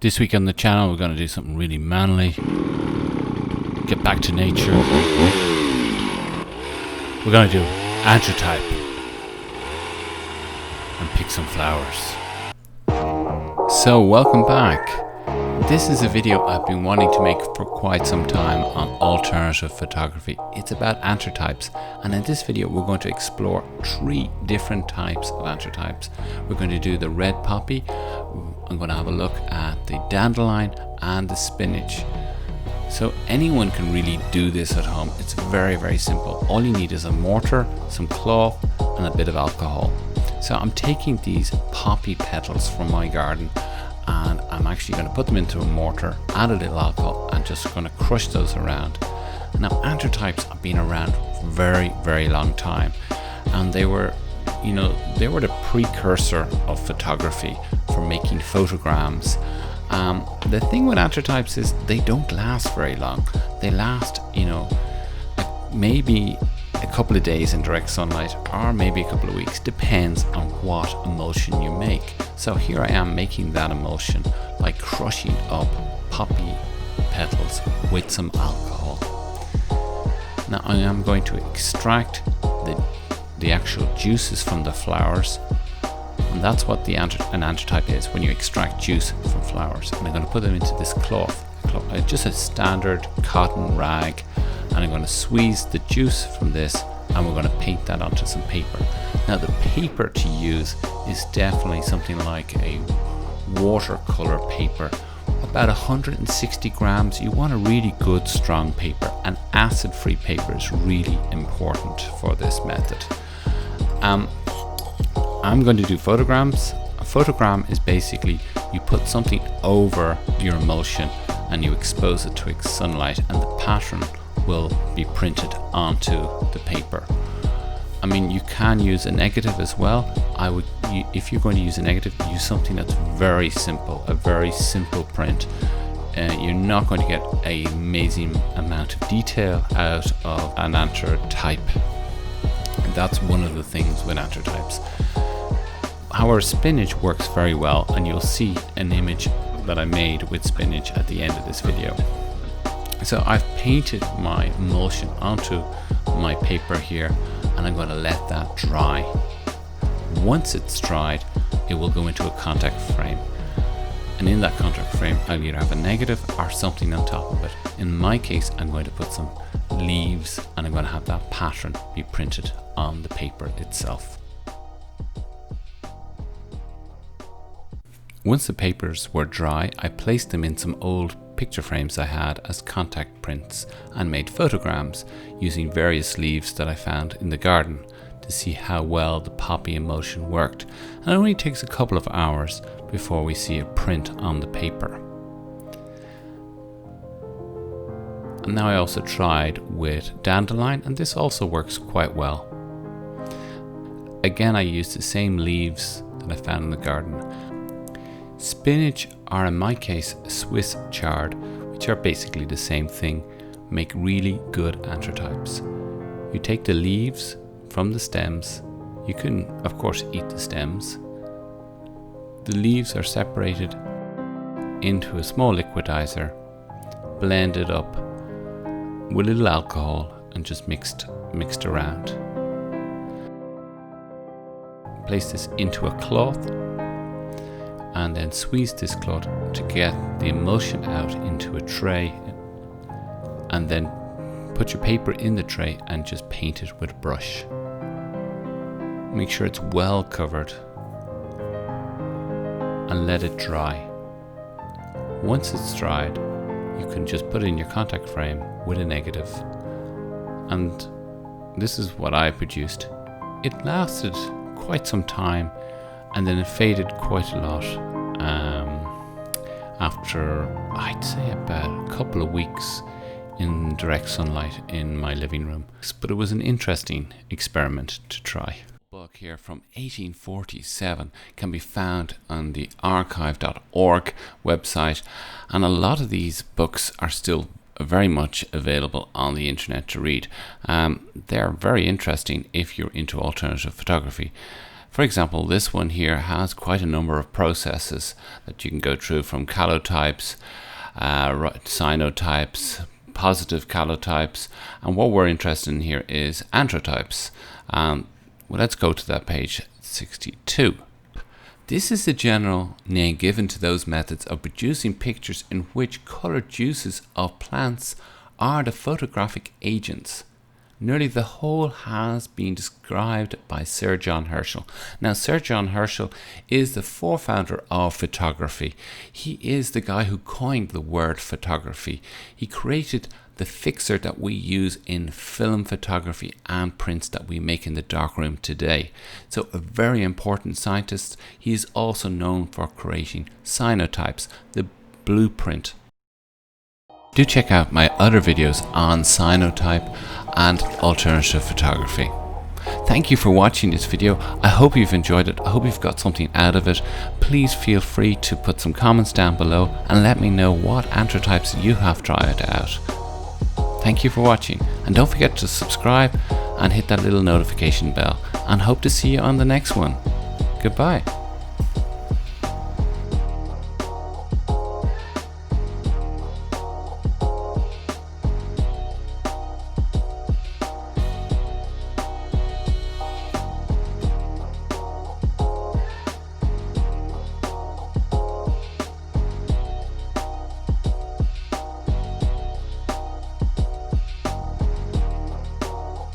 This week on the channel we're going to do something really manly, get back to nature. We're going to do Anthotype and pick some flowers. So welcome back. This is a video I've been wanting to make for quite some time on alternative photography. It's about anthrotypes, and in this video we're going to explore 3 different types of anthrotypes. We're going to do the red poppy, I'm going to have a look at the dandelion and the spinach. So anyone can really do this at home. It's very, very simple. All you need is a mortar, some cloth and a bit of alcohol. So I'm taking these poppy petals from my garden and I'm actually going to put them into a mortar, add a little alcohol and just going to crush those around. Now anthrotypes have been around for a very, very long time, and they were the precursor of photography for making photograms. The thing with anthrotypes is they don't last very long. They last, maybe a couple of days in direct sunlight or maybe a couple of weeks, depends on what emulsion you make. So here I am making that emulsion by crushing up poppy petals with some alcohol. Now I am going to extract the actual juices from the flowers, and that's what an anthotype is, when you extract juice from flowers. And I'm going to put them into this cloth, just a standard cotton rag, and I'm going to squeeze the juice from this and we're going to paint that onto some paper. Now the paper to use is definitely something like a watercolor paper, about 160 grams. You want a really good strong paper, and acid-free paper is really important for this method. I'm going to do photograms. A photogram is basically you put something over your emulsion and you expose it to sunlight, and the pattern will be printed onto the paper. I mean, you can use a negative as well. If you're going to use a negative, use something that's very simple, a very simple print. You're not going to get an amazing amount of detail out of an anthrotype. That's one of the things with anthrotypes. However, spinach works very well, and you'll see an image that I made with spinach at the end of this video. So I've painted my emulsion onto my paper here, and I'm going to let that dry. Once it's dried, it will go into a contact frame, and in that contact frame I'll either have a negative or something on top of it. In my case, I'm going to put some leaves, and I'm going to have that pattern be printed on the paper itself. Once the papers were dry, I placed them in some old picture frames I had as contact prints and made photograms using various leaves that I found in the garden to see how well the poppy emulsion worked. And it only takes a couple of hours before we see a print on the paper. And now I also tried with dandelion, and this also works quite well. Again, I used the same leaves that I found in the garden. Spinach, or in my case Swiss chard, which are basically the same thing, make really good anthrotypes. You take the leaves from the stems. You can of course eat the stems. The leaves are separated into a small liquidizer, blended up with a little alcohol and just mixed around. Place this into a cloth and then squeeze this cloth to get the emulsion out into a tray, and then put your paper in the tray and just paint it with a brush. Make sure it's well covered and let it dry. Once it's dried, you can just put it in your contact frame with a negative, and this is what I produced. It lasted quite some time, and then it faded quite a lot after, I'd say, about a couple of weeks in direct sunlight in my living room. But it was an interesting experiment to try. A book here from 1847 can be found on the archive.org website, and a lot of these books are still very much available on the internet to read. They're very interesting if you're into alternative photography. For example, this one here has quite a number of processes that you can go through, from calotypes, cyanotypes, positive calotypes, and what we're interested in here is anthrotypes. Well, let's go to that page 62. This is the general name given to those methods of producing pictures in which colored juices of plants are the photographic agents. Nearly the whole has been described by Sir John Herschel. Now, Sir John Herschel is the forefounder of photography. He is the guy who coined the word photography. He created the fixer that we use in film photography and prints that we make in the darkroom today. So a very important scientist. He is also known for creating cyanotypes, the blueprint. Do check out my other videos on cyanotype and alternative photography. Thank you for watching this video. I hope you've enjoyed it. I hope you've got something out of it. Please feel free to put some comments down below and let me know what anthrotypes you have tried out. Thank you for watching, and don't forget to subscribe and hit that little notification bell, and hope to see you on the next one. Goodbye.